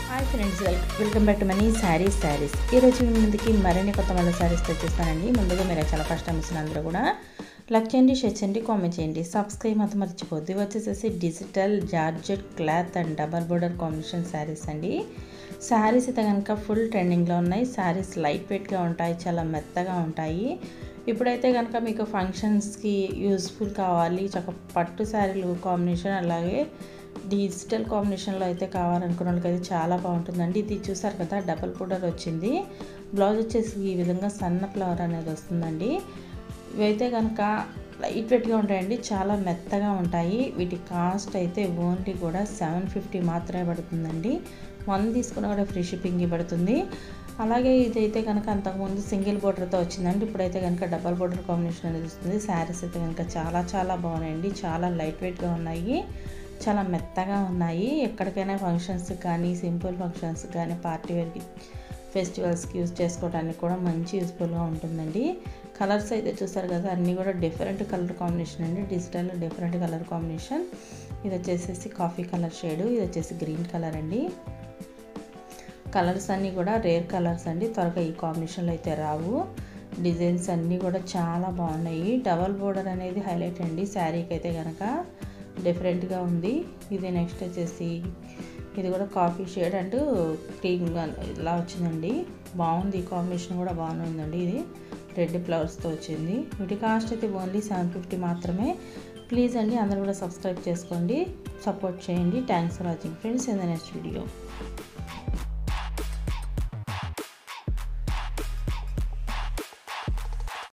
Hi friends, welcome back to money saris. ఈరోజు మీ ముందుకి మరిన్ని కొత్త మళ్ళీ శారీస్ తెచ్చేస్తానండి. ముందుగా మీరు చాలా ఫస్ట్ టైం ఇచ్చిన అందరూ కూడా లైక్ చేయండి, షేర్ చేయండి, కామెంట్ చేయండి, సబ్స్క్రైబ్ మాత్రం మర్చిపోద్దు. వచ్చేసేసి digital georgette cloth and double border combination saris అండి. శారీస్ అయితే కనుక ఫుల్ ట్రెండింగ్లో ఉన్నాయి. శారీస్ లైట్ వెయిట్గా ఉంటాయి, చాలా మెత్తగా ఉంటాయి. ఇప్పుడైతే కనుక మీకు ఫంక్షన్స్కి యూస్ఫుల్ కావాలి, పట్టు శారీలు కాంబినేషన్, అలాగే డిజిటల్ కాంబినేషన్లో అయితే కావాలనుకున్న వాళ్ళకైతే చాలా బాగుంటుందండి. ఇది చూసారు కదా, డబల్ బోర్డర్ వచ్చింది. బ్లౌజ్ వచ్చేసి ఈ విధంగా సన్న ఫ్లవర్ అనేది వస్తుందండి. ఇవైతే కనుక లైట్ వెయిట్గా ఉంటాయండి, చాలా మెత్తగా ఉంటాయి. వీటి కాస్ట్ అయితే ఓన్లీ కూడా 750 మాత్రమే పడుతుందండి. 1 తీసుకున్న కూడా ఫ్రీ షిప్పింగ్ పడుతుంది. అలాగే ఇదైతే కనుక అంతకుముందు సింగిల్ బోర్డర్తో వచ్చిందండి. ఇప్పుడైతే కనుక డబల్ బోర్డర్ కాంబినేషన్ అనేది వస్తుంది. శారీస్ అయితే కనుక చాలా బాగున్నాయండి. చాలా లైట్ వెయిట్గా ఉన్నాయి, చాలా మెత్తగా ఉన్నాయి. ఎక్కడికైనా ఫంక్షన్స్ కానీ, సింపుల్ ఫంక్షన్స్ కానీ, పార్టీ వేర్కి, ఫెస్టివల్స్కి యూజ్ చేసుకోవడానికి కూడా మంచి యూస్ఫుల్గా ఉంటుందండి. కలర్స్ అయితే చూస్తారు కదా, అన్నీ కూడా డిఫరెంట్ కలర్ కాంబినేషన్ అండి. Digital different colour combination. ఇది వచ్చేసి కాఫీ కలర్ షేడు, ఇది వచ్చేసి గ్రీన్ కలర్ అండి. కలర్స్ అన్నీ కూడా రేర్ కలర్స్ అండి, త్వరగా ఈ కాంబినేషన్లో అయితే రావు. డిజైన్స్ అన్నీ కూడా చాలా బాగున్నాయి. డబల్ బోర్డర్ అనేది హైలైట్ అండి శారీకి అయితే కనుక, డిఫరెంట్గా ఉంది. ఇది నెక్స్ట్ వచ్చేసి ఇది కూడా కాఫీ షేడ్ అండ్ క్రీమ్గా ఇలా వచ్చిందండి. బాగుంది, కాంబినేషన్ కూడా బాగానే ఉందండి. ఇది రెడ్ ఫ్లవర్స్తో వచ్చింది. వీటి కాస్ట్ అయితే ఓన్లీ 750 మాత్రమే. ప్లీజ్ అండి అందరూ కూడా సబ్స్క్రైబ్ చేసుకోండి, సపోర్ట్ చేయండి. Thanks for watching friends. In the next video.